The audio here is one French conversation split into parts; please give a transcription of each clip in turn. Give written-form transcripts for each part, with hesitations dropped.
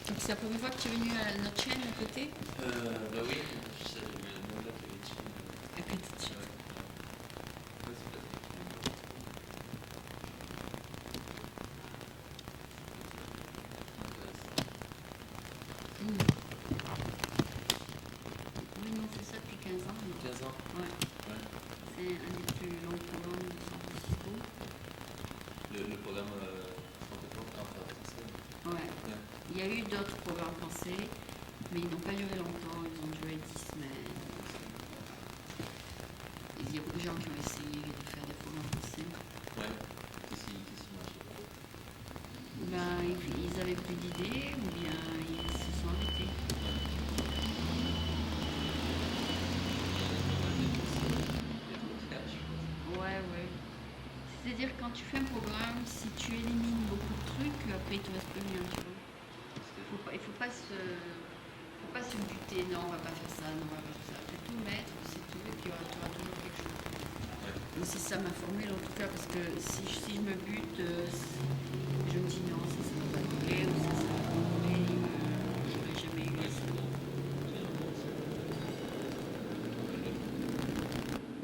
Donc c'est la première fois que tu es venu à notre chaîne à côté? Bah oui, je sais, mais non, là, t'avais dit. À côté de chez Ouais, toi. ouais, c'est pas Hmm. Oui, non, c'est ça depuis 15 ans. 15 ans. Ouais. Ouais. C'est un des plus longs programmes de San Francisco. Le programme francophone, enfin français. Ouais. Ouais. Il y a eu d'autres programmes français, mais ils n'ont pas duré longtemps, ils ont duré 10 semaines. Il y a beaucoup de gens qui ont essayé de faire des programmes français. Ouais. Qu'est-ce qui marche pas? Ben, ils avaient plus d'idées ou bien ils se sont arrêtés. Ouais, ouais. C'est-à-dire quand tu fais un programme, si tu élimines beaucoup de trucs, après il te reste plus rien, tu vois. Il faut pas se buter, non, on va pas faire ça, non, on va pas faire ça. Il faut tout mettre, c'est tout, et puis tu auras toujours quelque chose. Donc c'est ça ma formule en tout cas, parce que si je me bute, je me dis non, ça va pas coller, ou ça va pas coller, j'aurais jamais eu ça.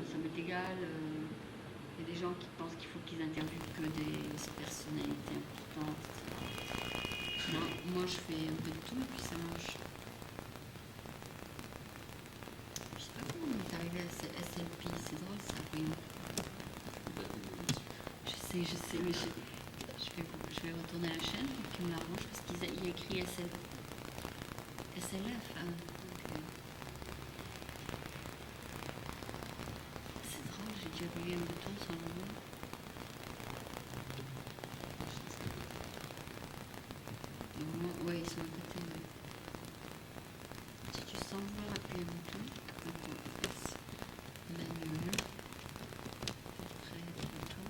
Ça m'est égal. Il y a des gens qui pensent qu'il faut qu'ils interviewent que des personnalités importantes. Moi, je fais un peu de tout et puis ça marche. Je sais pas comment on est arrivé à SLP, c'est drôle ça, oui. Je sais, mais je vais retourner à la chaîne pour qu'ils me l'arrangent parce qu'il y a écrit SLF. Hein, donc, c'est drôle, j'ai dû appuyer un bouton sur le nom. Ouais, ils sont à côté. Ouais. Si tu sens vouloir appuyer un bouton, donc on passe manuel. Après, bouton.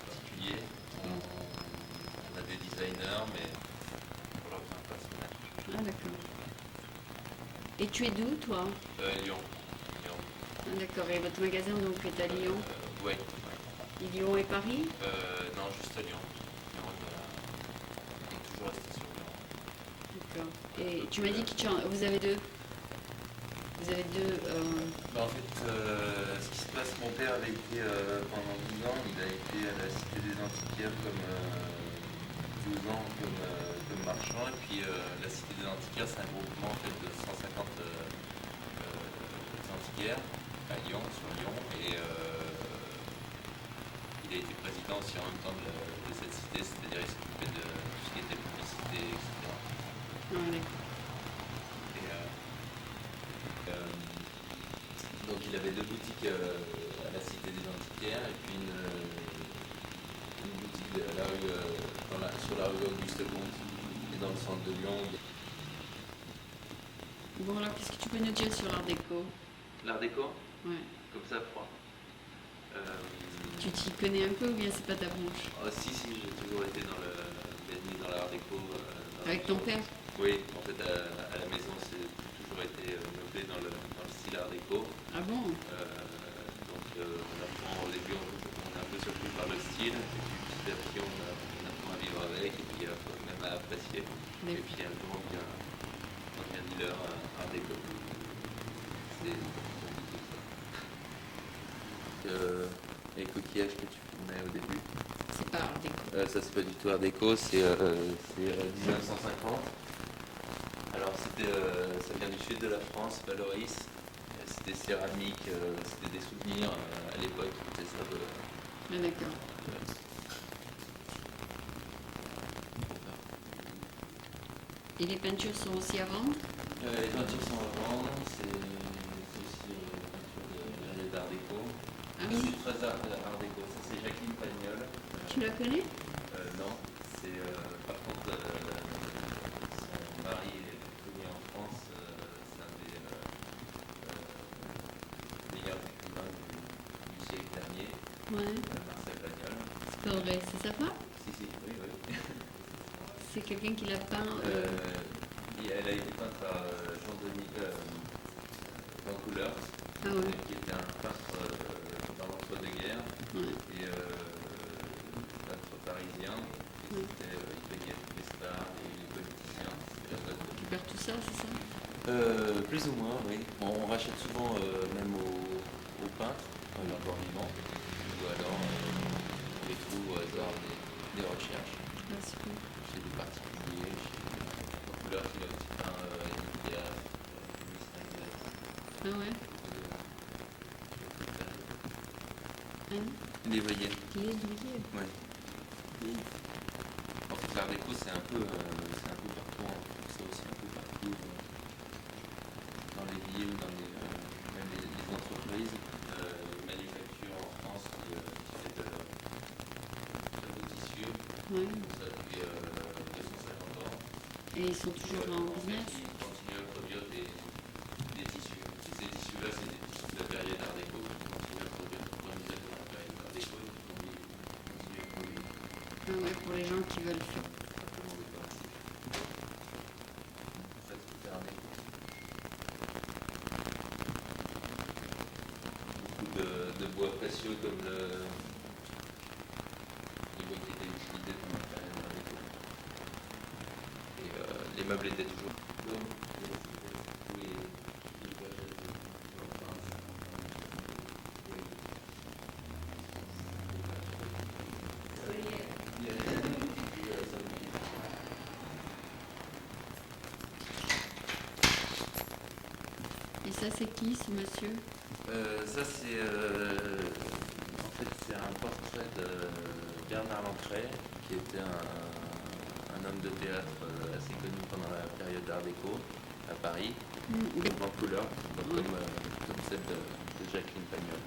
Particulier. On a des designers, mais pour leur faire personnel. Ah d'accord. Et tu es d'où toi? Lyon. Lyon. Ah, d'accord, et votre magasin donc est à Lyon? Ouais. Et Lyon et Paris? Non, juste à Lyon. Lyon, on est toujours resté sur Lyon. D'accord. Et tu m'as dit que vous avez deux. Vous avez deux. Bah, en fait, ce qui se passe, mon père avait été pendant 12 ans, il a été à la Cité des Antiquaires comme 12 ans comme marchand. Et puis la Cité des Antiquaires, c'est un groupement en fait, de 150 antiquaires à Lyon, sur Lyon. Et il a été président aussi en même temps de cette cité, c'est-à-dire il s'occupait de tout ce qui était publicité, etc. Ah, d'accord. Et, donc il avait deux boutiques à la Cité des Antiquaires et puis une boutique à la rue, sur la rue Auguste Comte et dans le centre de Lyon. Bon, alors qu'est-ce que tu peux nous dire sur l'art déco? L'art déco, Ouais. comme ça froid. Tu t'y connais un peu ou bien c'est pas ta branche? Si, j'ai toujours été baigné dans l'art déco. Avec ton père? Oui, en fait à la maison c'est toujours été meublé dans le style art déco. Ah bon? Donc on apprend au début, on est un peu surpris par le style, et puis petit à petit on apprend à vivre avec, et puis même à apprécier. Et puis un jour on devient dealer art déco. C'est compliqué ça. Les coquillages que tu filmais au début, C'est pas art déco. ça c'est pas du tout art déco, c'est 1950. Alors ça vient du sud de la France, Valoris. C'était céramique, c'était des souvenirs à l'époque, c'était ça Ah, d'accord. Et les peintures sont aussi à vendre? Les peintures sont à vendre, c'est aussi une peinture d'art déco. Ah Je oui? suis très art déco, ça c'est Jacqueline Pagnol. Tu la connais? Non, c'est par contre son mari est connu en France, c'est un des meilleurs écrivains du siècle dernier, Ouais. Marcel Pagnol. C'est pas vrai, c'est sa femme? Si, oui, oui. C'est quelqu'un qui l'a peint. Elle a été peinte par Jean-Denis Van Couleur, Ah ouais. qui était un peintre dans l'entre-deux-guerres, Ouais. et peintre parisien. Ouais. Il peignait tous les stars et les politiciens. Tu perds tout ça, c'est ça? Plus ou moins, oui. On rachète souvent même aux peintres, quand il est encore vivant, ou alors on les trouve au hasard des recherches, Ah, super. chez des particuliers, chez Van Couleur qui a aussi peint Edith Piaf, Louis Steinmetz. Ah ouais? Hein? Les voyez. Les douillet. Ouais. En fait, l'art déco, c'est un peu partout, on trouve ça aussi un peu partout, dans les villes, dans même les entreprises, manufactures en France qui fait de beaux tissus, Ouais. ça depuis 250 ans. Et ils sont toujours en En fait, business? ils continuent à produire des tissus. Et ces tissus-là, c'est des tissus de la période art déco, qui continuent à produire pour une de la période art déco, qui continuent à produire. Ah ouais, pour les gens qui veulent faire. De bois précieux comme le bois qui était utilisé pour la période art déco. Et les meubles étaient toujours comme tous les bois Et ça, c'est qui, ce monsieur? Ça c'est en fait c'est un portrait de Bernard Lancret qui était un homme de théâtre assez connu pendant la période d'art déco à Paris, en couleur, comme celle de Jacqueline Pagnol.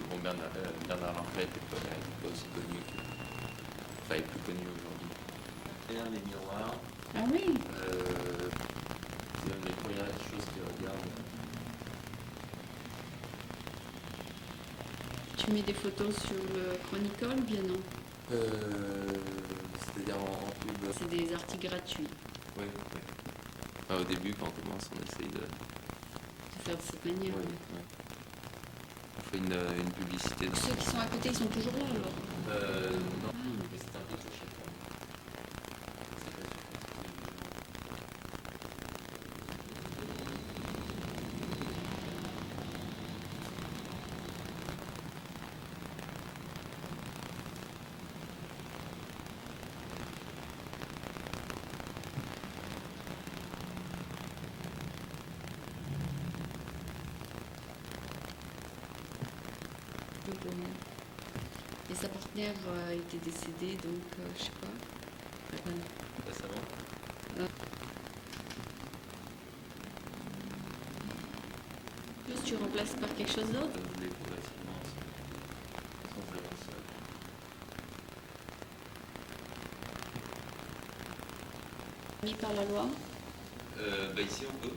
Bon, Bernard Lancret n'était pas aussi connu enfin, est plus connu aujourd'hui. Les miroirs, Ah oui? c'est une des premières choses qu'ils regardent. Tu mets des photos sur le Chronicle ou bien non? C'est-à-dire en pub. C'est des articles gratuits. Oui, oui. Enfin, au début, quand on commence, on essaye de Faire de cette manière. ouais, Ouais. ouais. On fait une publicité. Ceux qui sont à côté, ils sont toujours là alors? Non, Ah. mais c'est un peu trop cher quand même. C'est pas sûr. Et sa partenaire était décédée, donc je sais pas. Récemment. Plus tu remplaces par quelque chose d'autre? Les progressivement sans avance. Mis par la loi? Ici, on peut.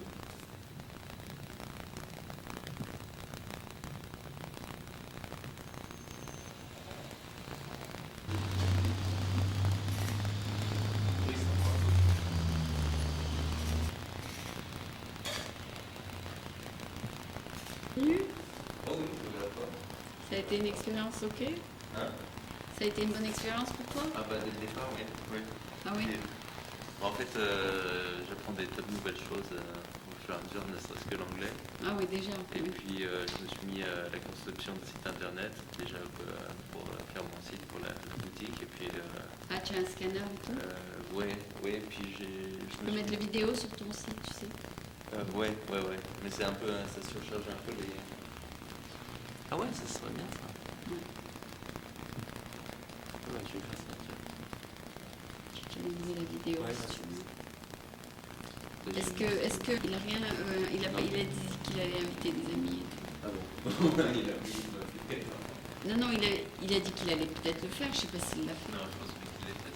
Oui, c'est un peu. Oh oui, je regarde pas. Ça a été une expérience ok? Hein? Ça a été une bonne expérience pour toi? Ah bah dès le départ, oui. Oui. Ah oui? En fait, j'apprends des tas de nouvelles choses au fur et à mesure, ne serait-ce que l'anglais. Ah oui, déjà. Et Oui. puis, je me suis mis à la construction de site internet, déjà pour faire mon site pour la boutique. Et puis, Ah, tu as un scanner et tout? ouais, et puis Tu peux mettre les vidéos sur ton site, tu sais. Ouais. Mais c'est un peu, ça surcharge un peu les. Ah ouais, ça serait bien ça. Ouais. Ouais, je vais faire ça. Je te donné la vidéo Ouais, si ouais. tu veux. Est-ce que il a rien, il a dit qu'il allait inviter des amis et tout. Ah bon. Il a fait. Non, non, il a dit qu'il allait peut-être le faire. Je sais pas s'il l'a fait. Non, je pense qu'il est fait.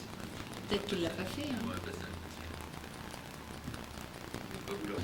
Peut-être qu'il l'a pas fait. Hein. Ouais, bah, c'est pas vouloir.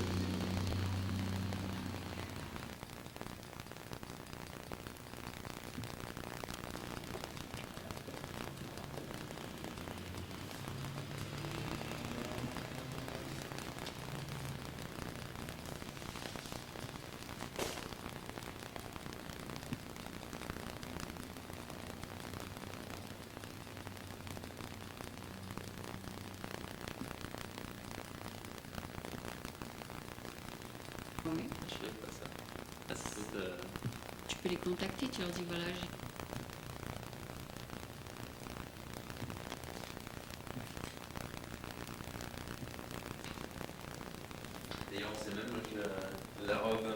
Oui. Je fais pas ça. Ah, Tu peux les contacter, tu leur dis voilà. D'ailleurs, on sait même que la robe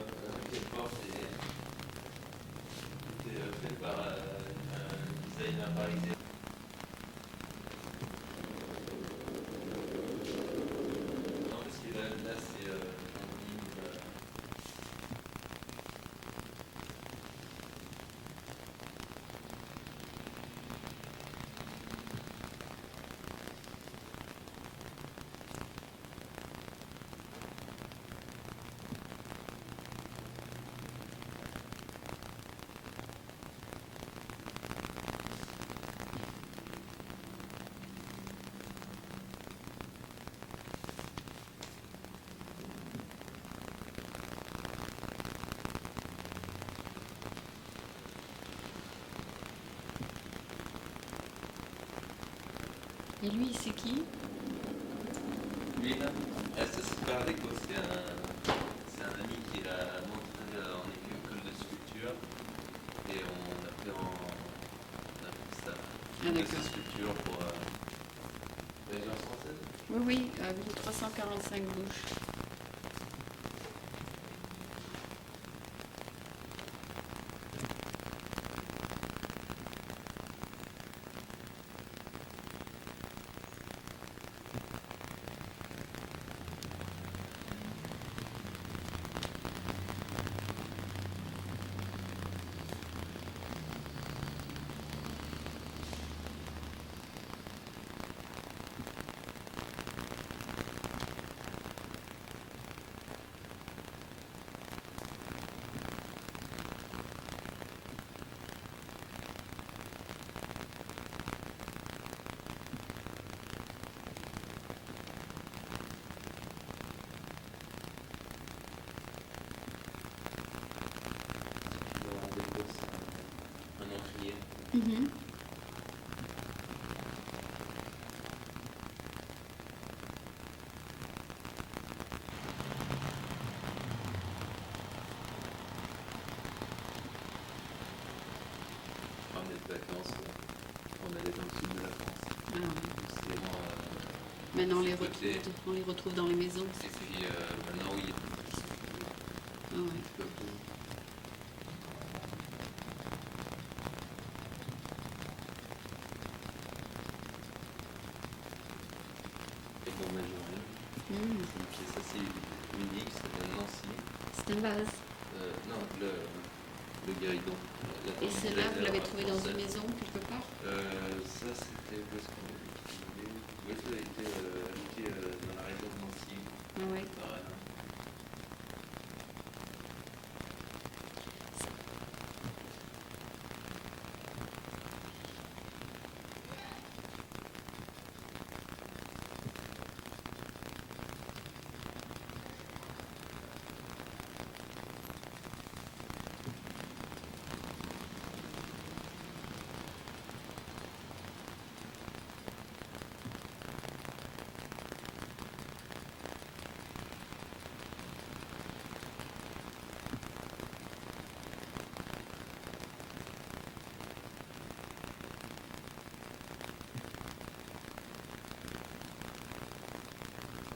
qu'elle porte était faite par un designer parisien. Non, parce que là c'est en ligne. Et lui, c'est qui? Lui là, ça c'est pas avec moi, c'est un ami qui a montré en école de sculpture et on a fait ça. Ah, d'accord. Sculpture pour l'agence française. Oui, oui, 1345 bouches. Un encrier. Mhm. On est de vacances, on allait dans le sud de la France. Ah, ouais. C'est vraiment, Maintenant, côté. on les retrouve dans les maisons. Et puis maintenant, oui, Ah, ouais. Et dans ma journée, Mhm. c'est une pièce assez unique, ça s'appelle Nancy. C'est un vase. Non, le guéridon. Et celle-là, vous l'avez trouvée dans une maison, quelque part? Ça, c'était où est-ce qu'on l'a utilisé? Oui, ça a été ajouté dans la région de Nancy. Ah, ouais. Par Alain.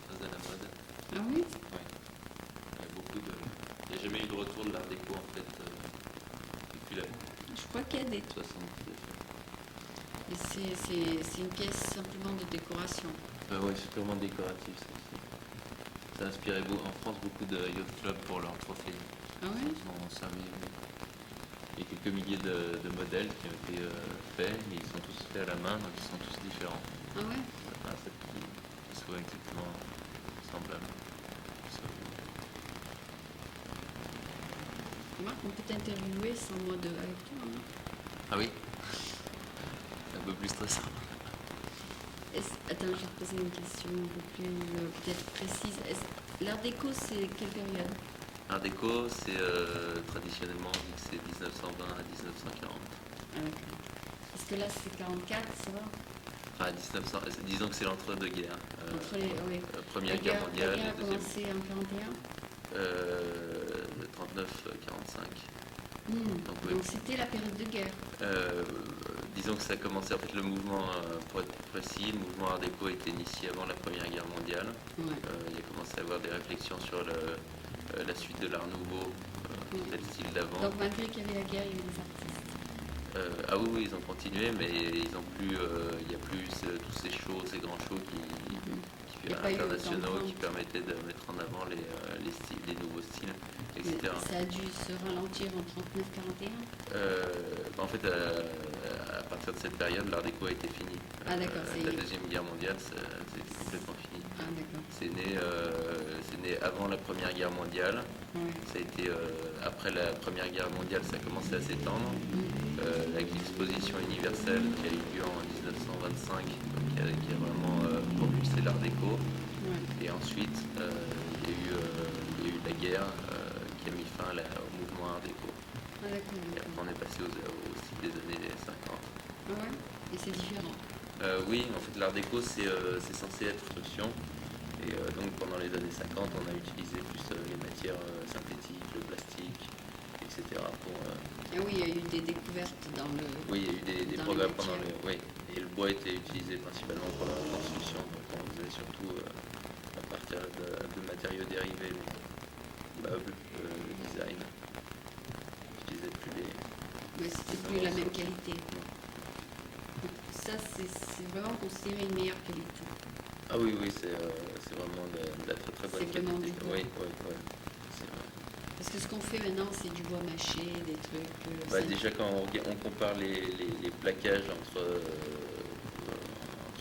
Très à la mode. Ah, oui. Ouais. Il y a beaucoup de. Il n'y a jamais eu de retour de l'art déco en fait depuis la Je crois qu'il y a des 69. Et c'est une pièce simplement de décoration. Oui, c'est purement décoratif. Ça a inspiré en France beaucoup de yacht club pour leurs trophées. Ah ouais? Ils ont servi. Il y a quelques milliers de modèles qui ont été faits, et ils sont tous faits à la main, donc ils sont tous différents. Ah ouais? Qui soient exactement semblables. Marc, on peut t'interviewer sans moi avec toi, hein? Ah oui? C'est un peu plus stressant. Attends, je vais te poser une question un peu plus peut-être précise. L'art déco, c'est quelle période? L'art déco, c'est traditionnellement, on dit que c'est 1920 à 1940. Ah, d'accord. Parce que là, c'est 44, ça va? Enfin, 1900, disons que c'est l'entre-deux-guerres. Entre les, oui. Première guerre mondiale La guerre a et deuxième. commencé en 41? 39-45. Donc oui. c'était la période de guerre. Disons que ça a commencé, en fait, le mouvement, pour être précis, le mouvement Art déco a été initié avant la Première Guerre mondiale. Ouais. Il a commencé à avoir des réflexions sur la suite de l'Art nouveau, tel style d'avant. Donc malgré qu'il y avait la guerre, il y avait des artistes. Ah oui, ils ont continué, mais ils ont plus, il n'y a plus tous ces shows, ces grands shows internationaux qui permettaient de mettre en avant les nouveaux styles, etc. Mais ça a dû se ralentir en 39-41? En fait, à partir de cette période, l'art déco a été fini. Ah d'accord. La Deuxième Guerre mondiale, c'était complètement fini. Ah d'accord. C'est né avant la Première Guerre mondiale. Ouais. Ça a été après la Première Guerre mondiale, ça a commencé à s'étendre avec l'exposition universelle qui a eu lieu en 1925, qui a vraiment propulsé l'art déco. Ouais. Et ensuite, il y a eu la guerre qui a mis fin au mouvement art déco. Ah d'accord. Et après, on est passé au style des années 50. Ah ouais. Et c'est différent. Oui, en fait, l'art déco, c'est censé être fonction. Et donc, pendant les années 50, on a utilisé plus les matières synthétiques, le plastique, etc. Ah oui, il y a eu des découvertes dans le... Oui, il y a eu des progrès pendant le... Oui, et le bois était utilisé principalement pour la construction. Donc, on faisait surtout à partir de matériaux dérivés, meubles, le design. J'utilisais plus les... Oui, c'était plus la même qualité. Ça, c'est vraiment considéré une meilleure qualité. Ah oui, c'est vraiment de la très très bonne qualité. C'est vraiment du bois. Oui. Parce que ce qu'on fait maintenant, c'est du bois mâché, des trucs... Déjà, quand on compare les plaquages entre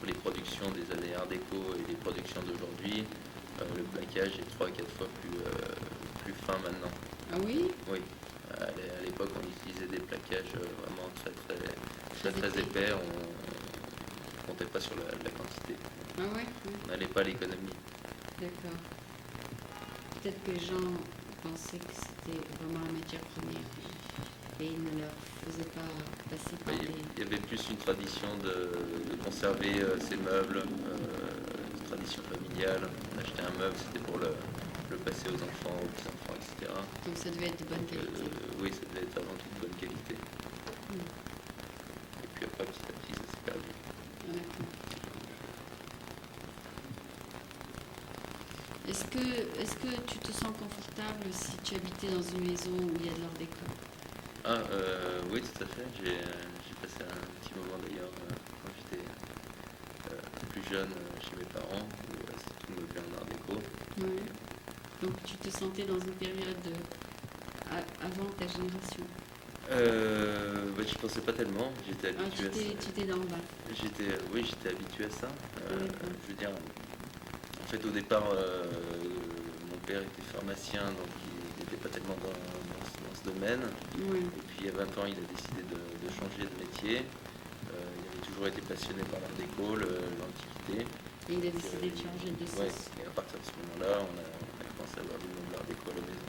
les productions des années Art déco et les productions d'aujourd'hui, le plaquage est 3-4 fois plus fin maintenant. Ah oui? Oui. À l'époque, on utilisait des plaquages vraiment très épais. On comptait pas sur la quantité. Ah ouais? On n'allait pas à l'économie. D'accord. Peut-être que les gens pensaient que c'était vraiment la matière première et ils ne leur faisaient pas passer par des... Il y avait plus une tradition de conserver ces meubles, une tradition familiale. On achetait un meuble, c'était pour le passer aux enfants, aux petits-enfants, etc. Donc ça devait être de bonne qualité. Oui, ça devait être avant tout de bonne qualité. Et puis après, petit à petit, ça s'est perdu. Ah, d'accord. Est-ce que tu te sens confortable si tu habitais dans une maison où il y a de l'art déco? Oui, tout à fait. J'ai passé un petit moment d'ailleurs quand j'étais plus jeune chez mes parents, où c'était tout meublé en art déco. Oui. Donc tu te sentais dans une période avant ta génération? Je pensais pas tellement, j'étais habitué à ça. Tu étais dans le bas? J'étais habitué à ça. Je veux dire, en fait, au départ, mon père était pharmacien, donc il n'était pas tellement dans ce domaine. Oui. Et puis, il y a 20 ans, il a décidé de changer de métier. Il avait toujours été passionné par l'art déco, l'Antiquité. Et il a décidé de changer de sens. Ouais, et à partir de ce moment-là, on a commencé à avoir du monde de l'art déco à la maison.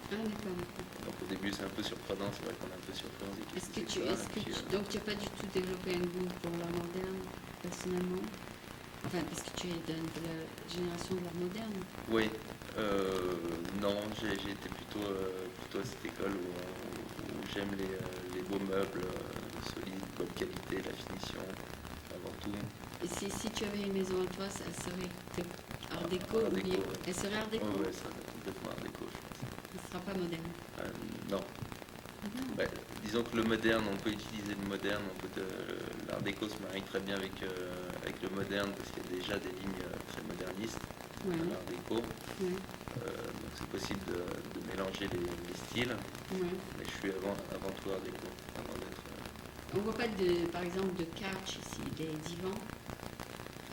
Ah d'accord. Donc au début, c'est un peu surprenant, c'est vrai qu'on est un peu surpris. Donc tu n'as pas du tout développé un goût pour l'art moderne, personnellement? Enfin, parce que tu es de la génération de l'art moderne. Oui. Non, j'ai été plutôt à cette école où j'aime les beaux meubles solides, bonne qualité, la finition, avant tout. Et si tu avais une maison à toi, elle serait art déco? Art déco, ouais. Elle serait art déco? Oui, ça serait complètement art déco, je pense. Elle ne sera pas moderne? Non. Non. Ouais, disons que le moderne, on peut utiliser le moderne, l'art déco se marie très bien avec le moderne parce qu'il y a déjà des lignes très modernistes Ouais, dans l'art déco. ouais, Donc c'est possible de mélanger les styles, ouais. mais je suis avant tout art déco, avant d'être... On voit pas par exemple de couch ici, des divans.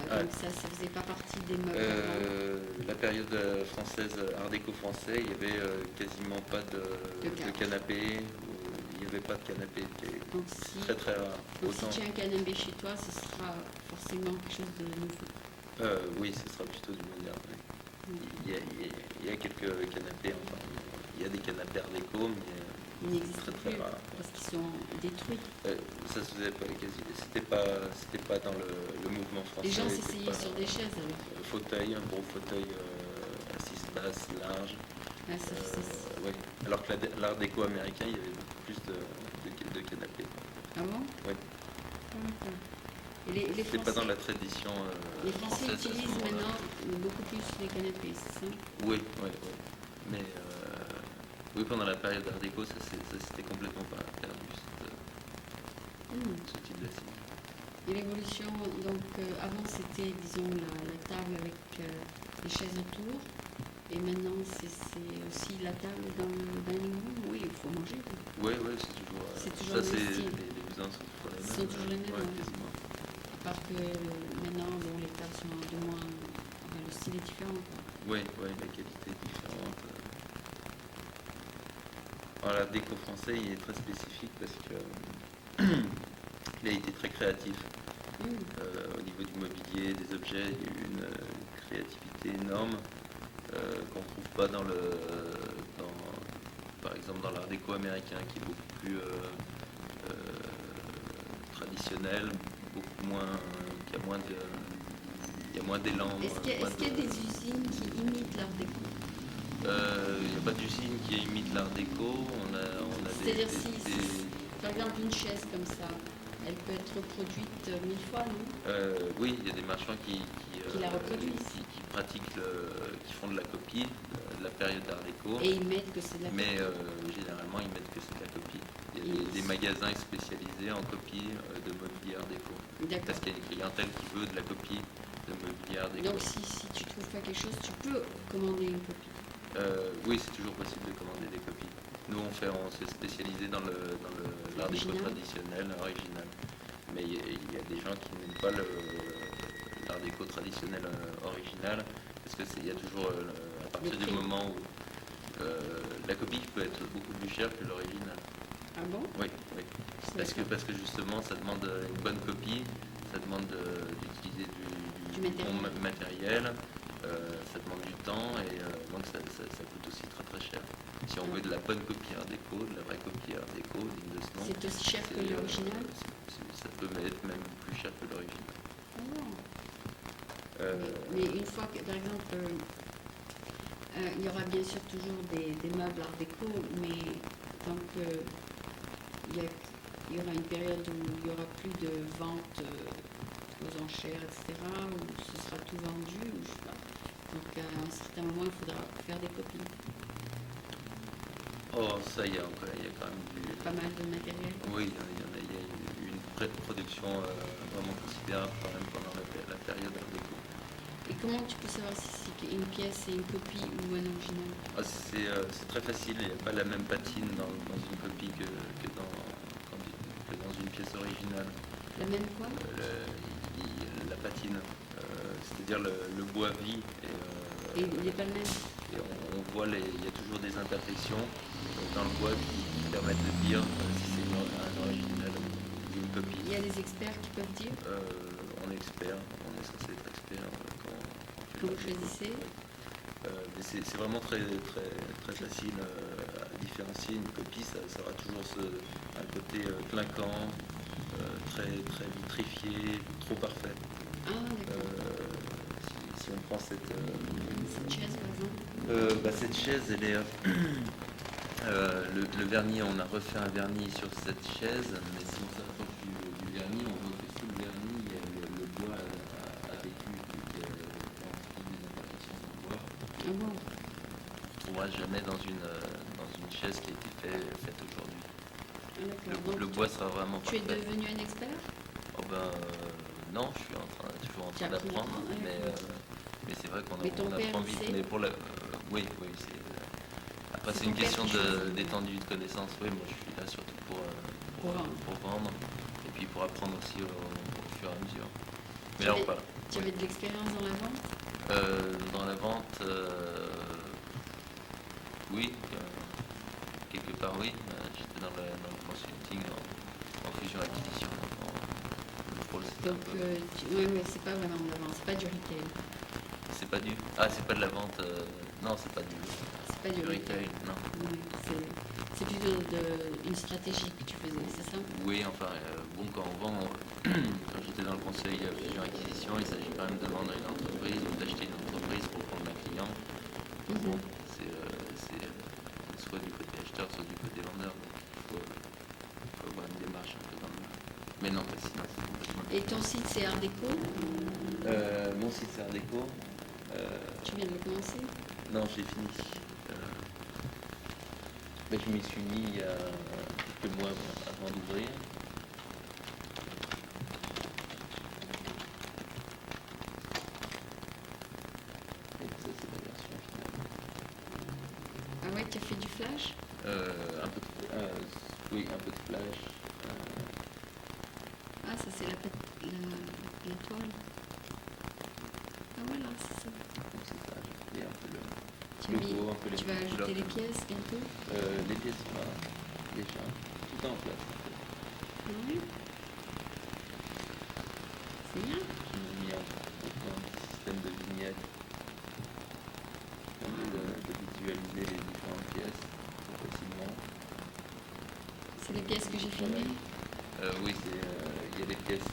Donc ça faisait pas partie des meubles avant. La période française, art déco français, il n'y avait quasiment pas de canapé, il n'y avait pas de canapé, Donc c'est très très rare. donc si tu as un canapé chez toi, ce sera forcément quelque chose de nouveau. Oui, ce sera plutôt du moderne. Oui. Il y a quelques canapés, enfin, il y a des canapés art déco, mais Ils n'existent très plus rare. parce qu'ils sont détruits. Ça se faisait pas c'était pas dans le mouvement français. Les gens s'essayaient sur des chaises alors. Un gros fauteuil à 6 places, large. Ah, ça. Oui. Alors que l'art déco américain, il y avait beaucoup plus de canapés. Ah bon? Oui. Ah, d'accord. Et les C'était Français, pas dans la tradition les Français française à ce utilisent moment-là. maintenant beaucoup plus les canapés, c'est ça? Oui. Mais oui, pendant la période art déco, ça s'était complètement pas perdu, ce type d'assiette. Et l'évolution, donc avant c'était, disons, la table avec les chaises autour, et maintenant c'est aussi la table dans le dining room. Oui, il faut manger. Oui, c'est toujours. C'est toujours ça, le même style. les usains sont toujours les mêmes. Ils sont toujours les mêmes, Ouais, ouais. quasiment. Parce que maintenant, bon, les tables sont de moins. Enfin, le style est différent, quoi. Oui, la qualité est différente. Alors, l'art déco français, il est très spécifique parce que il a été très créatif. Au niveau du mobilier, des objets, il y a eu une créativité énorme qu'on ne trouve pas par exemple dans l'art déco américain qui est beaucoup plus traditionnel, beaucoup moins, qui a moins d'élan. Est-ce qu'il y a des usines qui imitent l'art déco? Il n'y a pas d'usine qui imite l'art déco. C'est-à-dire par exemple une chaise comme ça, elle peut être reproduite 1000 fois, non? Oui, il y a des marchands qui la reproduisent. qui pratiquent, qui font de la copie de la période d'art déco. Et ils mettent que c'est de la copie. Mais généralement, ils mettent que c'est de la copie. Il y a des magasins spécialisés en copie de mobilier art déco. Parce qu'il y a une clientèle qui veut de la copie de mobilier art déco. Donc si tu trouves pas quelque chose, tu peux commander une copie. Oui, c'est toujours possible de commander des copies. Nous, on s'est spécialisé dans l'art déco traditionnel, original. Mais il y a des gens qui n'aiment pas l'art déco traditionnel original, parce qu'il y a toujours, à partir du moment où la copie peut être beaucoup plus chère que l'original. Ah bon? Oui. Parce que justement, ça demande une bonne copie, ça demande d'utiliser du bon matériel. Ça demande du temps et donc ça coûte aussi très très cher. Si on veut de la bonne copie art déco, de la vraie copie art déco, digne de ce nom. C'est aussi cher que l'original? Ça peut être même plus cher que l'original. Ah bon. Mais une fois que, par exemple, il y aura bien sûr toujours des meubles art déco, mais donc il y aura une période où il n'y aura plus de vente aux enchères, etc., où ce sera tout vendu, ou je sais pas. Donc à un certain moment, il faudra faire des copies. Oh, ça, il y a quand même pas mal de matériel. Oui, il y a une pré-production vraiment considérable quand même pendant la période art déco. Et comment tu peux savoir si une pièce est une copie ou un original? C'est très facile, il n'y a pas la même patine dans une copie que dans une pièce originale. La même quoi? La patine, c'est-à-dire le bois vit. Et il n'est pas le même? Et on voit, il y a toujours des imperfections dans le bois qui permettent de dire si c'est un original ou une copie. Il y a des experts qui peuvent dire? On est expert, on est censé être expert quand vous choisissez. Mais c'est vraiment très, très, très facile à différencier. Une copie, ça aura toujours un côté clinquant, très, très vitrifié, trop parfait. Ah, d'accord. Si on prend cette chaise, par exemple, cette chaise, elle est le vernis, on a refait un vernis sur cette chaise, mais si on s'approche du vernis, on voit que sous le vernis, le bois a vécu, il y a des imperfections dans le bois. Ah bon? On ne trouvera jamais dans une chaise qui a été faite aujourd'hui. d'accord. Le Donc, bois sera vraiment tu es parfait. devenu un expert? Oh ben non, je suis toujours en train d'apprendre, mais c'est vrai qu'on Mais ton père, apprend il vite. sait? Mais oui, c'est après C'est c'est ton une père question qui choisit. d'étendue de connaissances. Oui, moi je suis là surtout Pour vendre. pour vendre et puis pour apprendre aussi au fur et à mesure. Mais Tu là avais, voilà. tu avais de l'expérience dans la vente? Dans la vente, oui, quelque part oui. J'étais dans le consulting, en fusion acquisition. Le rôle c'était un Donc, peu. ouais, mais c'est pas vraiment de la vente, c'est pas du retail. C'est pas du. Ah, c'est pas de la vente. Non, c'est pas du. C'est pas du Du retail, non. Oui, c'est plutôt une stratégie que tu faisais, c'est ça? Oui, enfin, bon, quand on vend, quand j'étais dans le conseil fusion-acquisition, il s'agit quand même de vendre à une entreprise ou d'acheter une entreprise pour prendre un client. Bon, c'est soit du côté acheteur, soit du côté vendeur. Donc, il faut avoir une démarche un peu dans le. Mais non, sinon, c'est complètement. Et ton site, c'est Art Déco? Mon site, c'est Art Déco. Tu viens de le commencer? Non, j'ai fini. Mais je m'y suis mis il y a quelques mois avant d'ouvrir. Et ça, c'est la version finale. Ah ouais, tu as fait du flash? Un peu de, oui, un peu de flash. Ah, ça c'est la toile. Ah voilà, c'est ça. Donc c'est ça, j'ai fait un peu Tu, le as mis- logo, un peu les tu vas couleurs. ajouter les pièces bientôt? Les pièces sont là, déjà. Tout est en place. En fait. Oui. C'est bien. J'ai mis un système de vignettes qui permet de visualiser les différentes pièces très facilement. C'est les pièces que j'ai filmées? Oui, il y a des pièces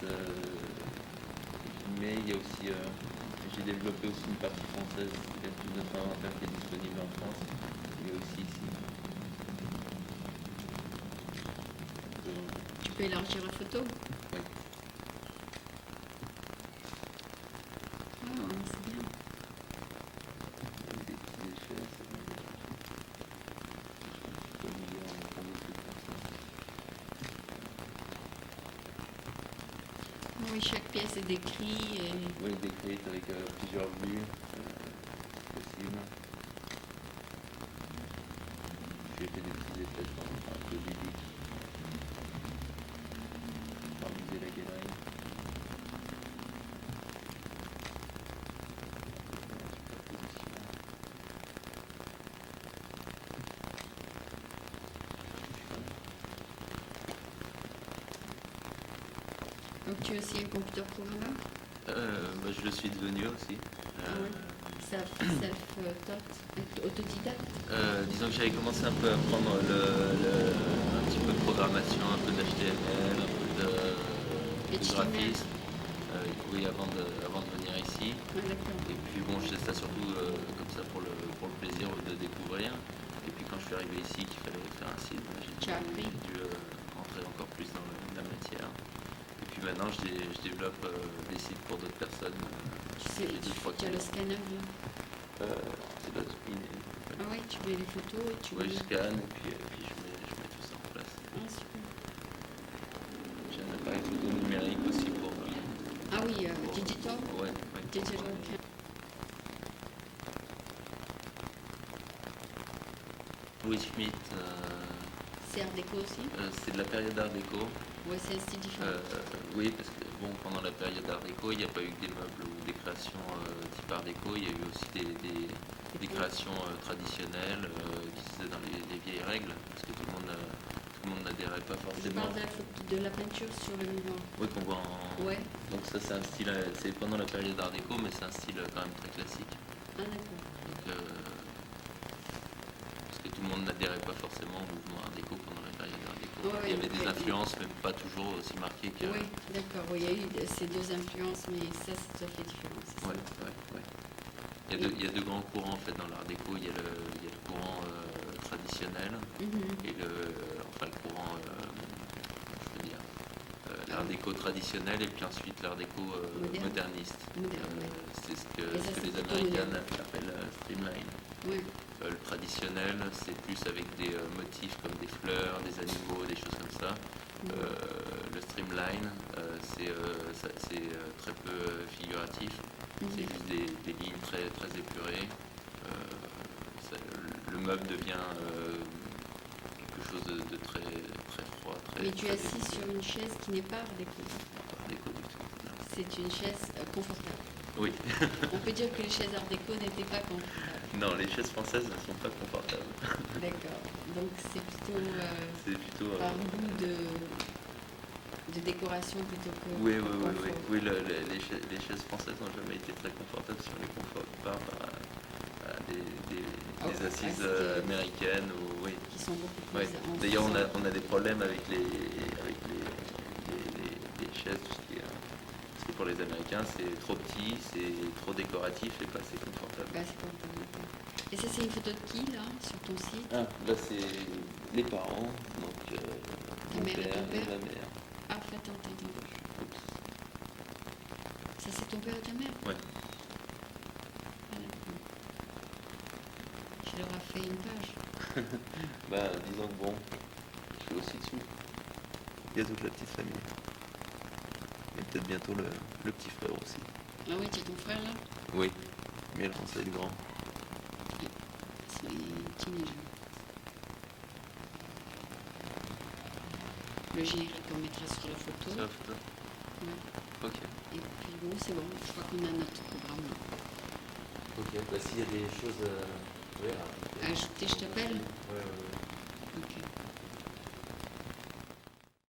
filmées, il y a aussi, j'ai développé aussi une partie française, il y a tout notre inventaire qui est disponible en France, il y a aussi ici. Donc, Tu peux élargir la photo? oui. Ah, c'est bien. Il y a des petites échelles, c'est bien. Je suis familier en mettant des trucs comme ça. Oui, chaque pièce est décrite et Oui, décrite avec plusieurs vues, possible. J'ai fait des petits effets un peu ludiques pour amuser la galerie. donc tu es aussi un computer programmeur? Je le suis devenu aussi. Ah ouais. Self-taught, autodidacte? Disons que j'avais commencé un peu à apprendre un petit peu de programmation, un peu d'HTML, un peu de HTML. graphisme. Oui, avant de venir ici. Ah, d'accord. Et puis bon, je faisais ça surtout comme ça pour le plaisir de découvrir. Et puis quand je suis arrivé ici, qu'il fallait faire un site, Tu as appris? j'ai dû rentrer encore plus dans la matière. Et puis maintenant, je développe des sites pour d'autres personnes. Tu sais, J'ai deux, trois tu as le scanner là? C'est de spinner. Ah ouais, tu mets les photos et tu Oui, mets... je scanne et puis je mets tout ça en place. Ah, super. J'ai un appareil photo numérique aussi pour. Ah oui, digital? Ouais. Digital cam. Louis Schmitt, C'est Art Déco aussi? c'est de la période Art déco. Ouais, c'est un style différent. Oui, parce que bon, pendant la période Art déco, il n'y a pas eu que des meubles ou des créations type Art déco, il y a eu aussi des créations traditionnelles qui se faisaient dans les vieilles règles, parce que tout le monde n'adhérait pas Je forcément. parle de la peinture sur le mur. Oui, qu'on voit en. Ouais. Donc ça, c'est un style, c'est pendant la période Art déco, mais c'est un style quand même très classique. Ah d'accord. Donc, parce que tout le monde n'adhérait pas forcément au mouvement Art déco pendant la période Art déco. Ouais, Il y avait des ouais. influences, mais pas toujours aussi marquées que. Oui, d'accord. Oui, il y a eu ces deux influences, mais ça, c'est tout à fait différent. C'est ça. Ouais. Il y a deux grands courants en fait dans l'art déco. Il y a le courant traditionnel Mhm. et le courant, je veux dire, l'art déco traditionnel et puis ensuite l'art déco moderniste. Moderne, ouais. C'est ce que Et ça, c'est les plutôt Américains moderne. appellent streamline. Ouais. Le traditionnel, c'est plus avec des motifs comme des fleurs, des animaux, des choses comme ça. skyline, c'est très peu figuratif, c'est juste des lignes très, très épurées. Le meuble devient quelque chose de très, très froid. Très, Mais tu es très assis sur une chaise qui n'est pas art déco. Art déco du tout. C'est une chaise confortable. Oui. On peut dire que les chaises art déco n'étaient pas confortables. Non, les chaises françaises ne sont pas confortables. D'accord. Donc c'est plutôt, par goût de décoration plutôt que Oui, confort. oui, les chaises françaises n'ont jamais été très confortables si on les compare à des assises américaines ou oui. Qui sont beaucoup plus anciennes. D'ailleurs, on a des problèmes avec les chaises, tout ce qui est pour les Américains, c'est trop petit, c'est trop décoratif et pas assez confortable. Bah, c'est confortable. Et ça, c'est une photo de qui, là, sur ton site? Ah, là, c'est les parents, donc mon mère et père ton père? et ma mère. Ah, attends. Ça, c'est ton père et ta mère? Ouais. Ah, d'accord. Je leur ai fait une page. Bah, disons que bon, je suis aussi dessus. Il y a toute la petite famille. Et peut-être bientôt le petit frère aussi. Ah oui, tu es ton frère, là? Oui, mais là, c'est le grand. C'est teenager. Le générique qu'on mettra sur la photo. Sur la photo. Ouais. Ok. Et puis bon, c'est bon, je crois qu'on a notre programme. Ok, bah s'il y a des choses À ajouter, je t'appelle. Ouais.